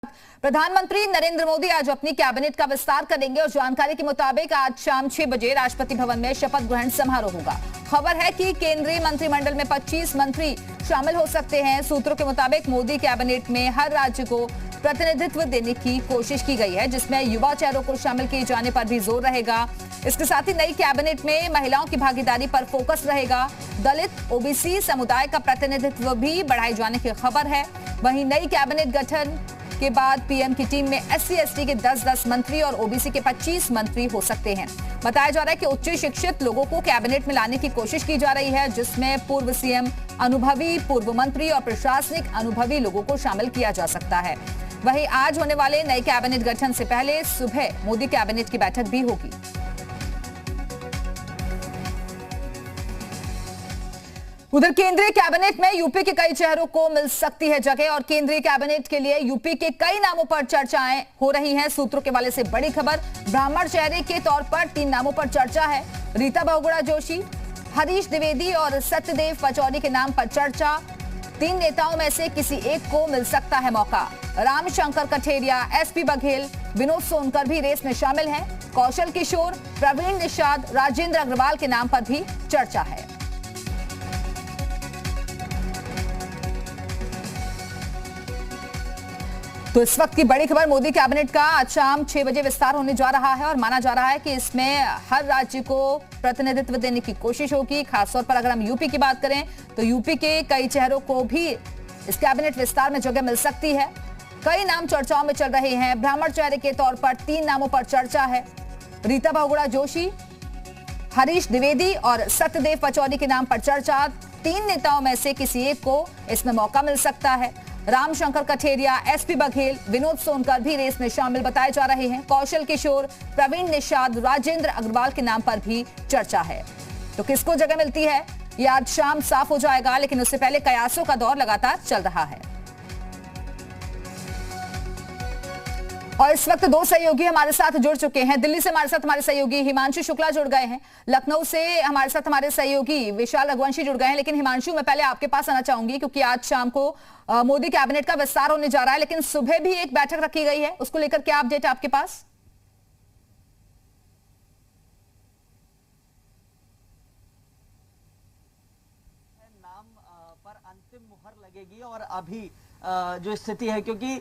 प्रधानमंत्री नरेंद्र मोदी आज अपनी कैबिनेट का विस्तार करेंगे और जानकारी के मुताबिक आज शाम 6 बजे राष्ट्रपति भवन में शपथ ग्रहण समारोह होगा। खबर है कि केंद्रीय मंत्रिमंडल में 25 मंत्री शामिल हो सकते हैं। सूत्रों के मुताबिक मोदी कैबिनेट में हर राज्य को प्रतिनिधित्व देने की कोशिश की गई है, जिसमें युवा चेहरों को शामिल किए जाने पर भी जोर रहेगा। इसके साथ ही नई कैबिनेट में महिलाओं की भागीदारी पर फोकस रहेगा। दलित ओबीसी समुदाय का प्रतिनिधित्व भी बढ़ाए जाने की खबर है। वहीं नई कैबिनेट गठन के बाद पीएम की टीम में SC/ST के 10-10 मंत्री और ओबीसी के 25 मंत्री हो सकते हैं। बताया जा रहा है कि उच्च शिक्षित लोगों को कैबिनेट में लाने की कोशिश की जा रही है, जिसमें पूर्व सीएम, अनुभवी पूर्व मंत्री और प्रशासनिक अनुभवी लोगों को शामिल किया जा सकता है। वहीं आज होने वाले नए कैबिनेट गठन से पहले सुबह मोदी कैबिनेट की बैठक भी होगी। उधर केंद्रीय कैबिनेट में यूपी के कई चेहरों को मिल सकती है जगह और केंद्रीय कैबिनेट के लिए यूपी के कई नामों पर चर्चाएं हो रही हैं। सूत्रों के हवाले से बड़ी खबर, ब्राह्मण चेहरे के तौर पर 3 नामों पर चर्चा है। रीता बहुगुणा जोशी, हरीश द्विवेदी और सत्यदेव पचौरी के नाम पर चर्चा। 3 नेताओं में से किसी एक को मिल सकता है मौका। रामशंकर कठेरिया, SP बघेल, विनोद सोनकर भी रेस में शामिल हैं। कौशल किशोर, प्रवीण निषाद, राजेंद्र अग्रवाल के नाम पर भी चर्चा है। तो इस वक्त की बड़ी खबर, मोदी कैबिनेट का आज शाम 6 बजे विस्तार होने जा रहा है और माना जा रहा है कि इसमें हर राज्य को प्रतिनिधित्व देने की कोशिश होगी। खासतौर पर अगर हम यूपी की बात करें तो यूपी के कई चेहरों को भी इस कैबिनेट विस्तार में जगह मिल सकती है। कई नाम चर्चाओं में चल रहे हैं। ब्राह्मण चेहरे के तौर पर 3 नामों पर चर्चा है। रीता बहुगुणा जोशी, हरीश द्विवेदी और सत्यदेव पचौरी के नाम पर चर्चा। 3 नेताओं में से किसी एक को इसमें मौका मिल सकता है। रामशंकर कठेरिया, SP बघेल, विनोद सोनकर भी रेस में शामिल बताए जा रहे हैं। कौशल किशोर, प्रवीण निषाद, राजेंद्र अग्रवाल के नाम पर भी चर्चा है। तो किसको जगह मिलती है ये आज शाम साफ हो जाएगा, लेकिन उससे पहले कयासों का दौर लगातार चल रहा है। और इस वक्त 2 सहयोगी हमारे साथ जुड़ चुके हैं। दिल्ली से हमारे साथ हमारे सहयोगी हिमांशु शुक्ला जुड़ गए हैं। लखनऊ से हमारे साथ हमारे सहयोगी विशाल रघुवंशी जुड़ गए हैं। लेकिन हिमांशु, मैं पहले आपके पास आना चाहूंगी क्योंकि आज शाम को मोदी कैबिनेट का विस्तार होने जा रहा है, लेकिन सुबह भी एक बैठक रखी गई है, उसको लेकर क्या अपडेट है आपके पास? नाम पर अंतिम मुहर लगेगी और अभी जो स्थिति है, क्योंकि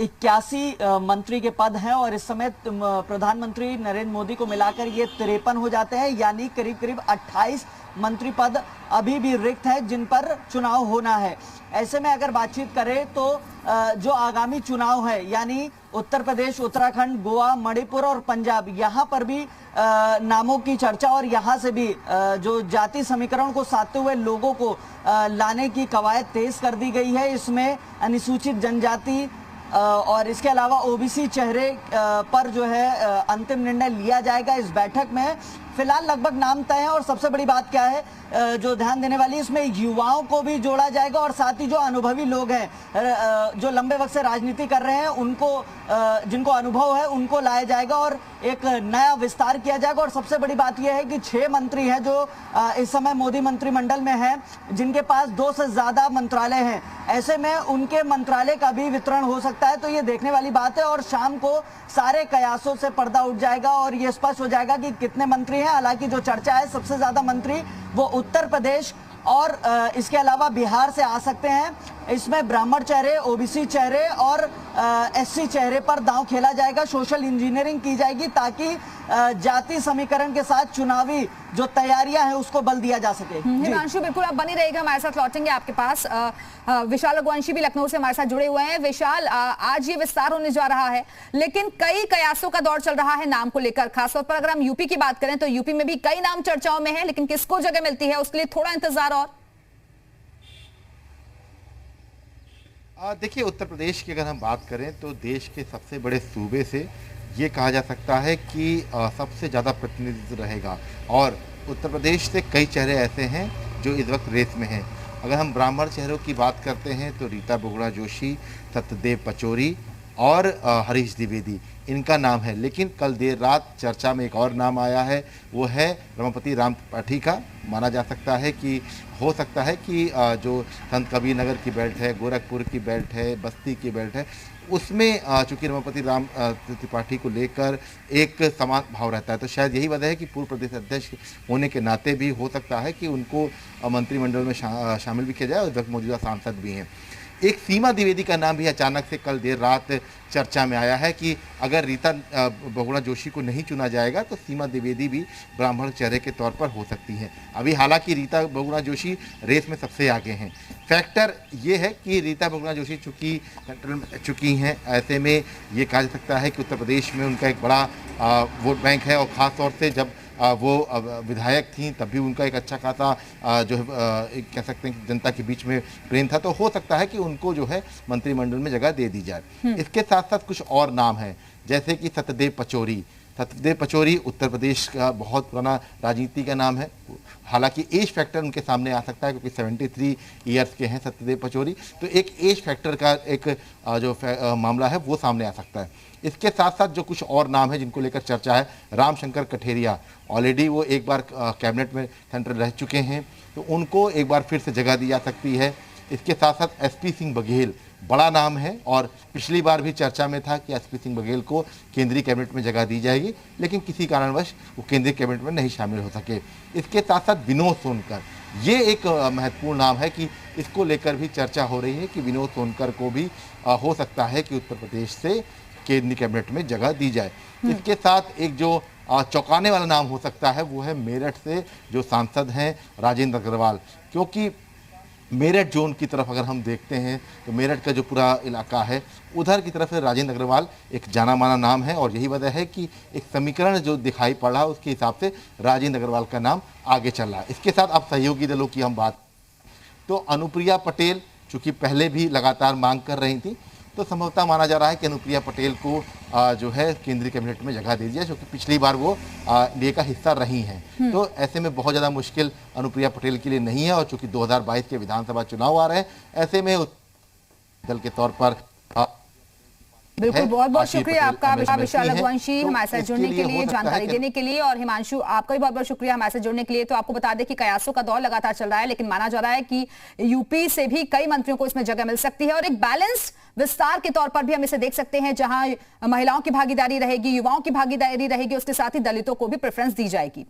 81 मंत्री के पद हैं और इस समय प्रधानमंत्री नरेंद्र मोदी को मिलाकर ये 53 हो जाते हैं, यानी करीब करीब 28 मंत्री पद अभी भी रिक्त है जिन पर चुनाव होना है। ऐसे में अगर बातचीत करें तो जो आगामी चुनाव है, यानी उत्तर प्रदेश, उत्तराखंड, गोवा, मणिपुर और पंजाब, यहाँ पर भी नामों की चर्चा और यहाँ से भी जो जाति समीकरण को साधते हुए लोगों को लाने की कवायद तेज कर दी गई है। इसमें अनुसूचित जनजाति और इसके अलावा ओबीसी चेहरे पर जो है अंतिम निर्णय लिया जाएगा इस बैठक में। फिलहाल लगभग नाम तय है और सबसे बड़ी बात क्या है जो ध्यान देने वाली, इसमें युवाओं को भी जोड़ा जाएगा और साथ ही जो अनुभवी लोग हैं, जो लंबे वक्त से राजनीति कर रहे हैं, उनको जिनको अनुभव है उनको लाया जाएगा और एक नया विस्तार किया जाएगा। और सबसे बड़ी बात यह है कि 6 मंत्री हैं जो इस समय मोदी मंत्रिमंडल में हैं, जिनके पास 2 से ज्यादा मंत्रालय हैं। ऐसे में उनके मंत्रालय का भी वितरण हो सकता है, तो ये देखने वाली बात है। और शाम को सारे कयासों से पर्दा उठ जाएगा और ये स्पष्ट हो जाएगा कि कितने मंत्री हैं। हालांकि जो चर्चा है, सबसे ज्यादा मंत्री वो उत्तर प्रदेश और इसके अलावा बिहार से आ सकते हैं। इसमें ब्राह्मण चेहरे, ओबीसी चेहरे और SC चेहरे पर दांव खेला जाएगा। सोशल इंजीनियरिंग की जाएगी ताकि जाति समीकरण के साथ चुनावी जो तैयारियां हैं उसको बल दिया जा सके। हिमांशु, बिल्कुल आप बनी रहेगा, हमारे साथ लौटेंगे आपके पास। विशाल रघुवंशी भी लखनऊ से हमारे साथ जुड़े हुए हैं। विशाल, आज ये विस्तार होने जा रहा है, लेकिन कई कयासों का दौर चल रहा है नाम को लेकर। खासतौर पर अगर हम यूपी की बात करें तो यूपी में भी कई नाम चर्चाओं में है, लेकिन किसको जगह मिलती है उसके लिए थोड़ा इंतजार और। देखिए, उत्तर प्रदेश की अगर हम बात करें तो देश के सबसे बड़े सूबे से ये कहा जा सकता है कि सबसे ज़्यादा प्रतिनिधित्व रहेगा और उत्तर प्रदेश से कई चेहरे ऐसे हैं जो इस वक्त रेस में हैं। अगर हम ब्राह्मण चेहरों की बात करते हैं तो रीता बहुगुणा जोशी, सत्यदेव पचौरी और हरीश द्विवेदी, इनका नाम है। लेकिन कल देर रात चर्चा में एक और नाम आया है, वो है रमापति राम त्रिपाठी का। माना जा सकता है कि हो सकता है कि जो संत कबीर नगर की बेल्ट है, गोरखपुर की बेल्ट है, बस्ती की बेल्ट है, उसमें चूंकि रमापति राम त्रिपाठी को लेकर एक समान भाव रहता है, तो शायद यही वजह है कि पूर्व प्रदेश अध्यक्ष होने के नाते भी हो सकता है कि उनको मंत्रिमंडल में शामिल भी किया जाए, और वक्त मौजूदा सांसद भी हैं। एक सीमा द्विवेदी का नाम भी अचानक से कल देर रात चर्चा में आया है कि अगर रीता बहुगुणा जोशी को नहीं चुना जाएगा तो सीमा द्विवेदी भी ब्राह्मण चेहरे के तौर पर हो सकती हैं। अभी हालांकि रीता बहुगुणा जोशी रेस में सबसे आगे हैं। फैक्टर ये है कि रीता बहुगुणा जोशी चुकी हैं, ऐसे में ये कहा जा सकता है कि उत्तर प्रदेश में उनका एक बड़ा वोट बैंक है, और ख़ास तौर से जब वो विधायक थी तब भी उनका एक अच्छा खासा जो है कह सकते हैं कि जनता के बीच में प्रेम था, तो हो सकता है कि उनको जो है मंत्रिमंडल में जगह दे दी जाए। इसके साथ साथ कुछ और नाम हैं, जैसे कि सत्यदेव पचौरी। सत्यदेव पचौरी उत्तर प्रदेश का बहुत पुराना राजनीति का नाम है। हालांकि एज फैक्टर उनके सामने आ सकता है क्योंकि 73 ईयर्स के हैं सत्यदेव पचौरी, तो एक एज फैक्टर का एक मामला है वो सामने आ सकता है। इसके साथ साथ जो कुछ और नाम है जिनको लेकर चर्चा है, रामशंकर कठेरिया, ऑलरेडी वो एक बार कैबिनेट में सेंटर रह चुके हैं, तो उनको एक बार फिर से जगह दी जा सकती है। इसके साथ साथ एसपी सिंह बघेल बड़ा नाम है, और पिछली बार भी चर्चा में था कि एसपी सिंह बघेल को केंद्रीय कैबिनेट में जगह दी जाएगी, लेकिन किसी कारणवश वो केंद्रीय कैबिनेट में नहीं शामिल हो सके। इसके साथ साथ विनोद सोनकर, ये एक महत्वपूर्ण नाम है कि इसको लेकर भी चर्चा हो रही है कि विनोद सोनकर को भी हो सकता है कि उत्तर प्रदेश से केंद्रीय कैबिनेट में जगह दी जाए। इसके साथ एक जो चौंकाने वाला नाम हो सकता है वो है मेरठ से जो सांसद हैं राजेंद्र अग्रवाल, क्योंकि मेरठ जोन की तरफ अगर हम देखते हैं तो मेरठ का जो पूरा इलाका है उधर की तरफ से राजेंद्र अग्रवाल एक जाना माना नाम है, और यही वजह है कि एक समीकरण जो दिखाई पड़ रहा है उसके हिसाब से राजेंद्र अग्रवाल का नाम आगे चल रहा है। इसके साथ अब सहयोगी दलों की हम बात, तो अनुप्रिया पटेल चूँकि पहले भी लगातार मांग कर रही थी, तो संभवतः माना जा रहा है कि अनुप्रिया पटेल को जो है केंद्रीय कैबिनेट में जगह दे दिया, जो कि पिछली बार वो एनडीए का हिस्सा रही हैं। तो ऐसे में बहुत ज़्यादा मुश्किल अनुप्रिया पटेल के लिए नहीं है, और चूंकि 2022 के विधानसभा चुनाव आ रहे हैं, ऐसे में दल के तौर पर बिल्कुल, बहुत बहुत शुक्रिया आपका विशाल रघुवंशी हमारे साथ जुड़ने के लिए, जानकारी देने के लिए, और हिमांशु आपका भी बहुत बहुत शुक्रिया हमारे साथ जुड़ने के लिए। तो आपको बता दें कि कयासों का दौर लगातार चल रहा है, लेकिन माना जा रहा है कि यूपी से भी कई मंत्रियों को इसमें जगह मिल सकती है, और एक बैलेंस विस्तार के तौर पर भी हम इसे देख सकते हैं, जहां महिलाओं की भागीदारी रहेगी, युवाओं की भागीदारी रहेगी, उसके साथ ही दलितों को भी प्रेफरेंस दी जाएगी।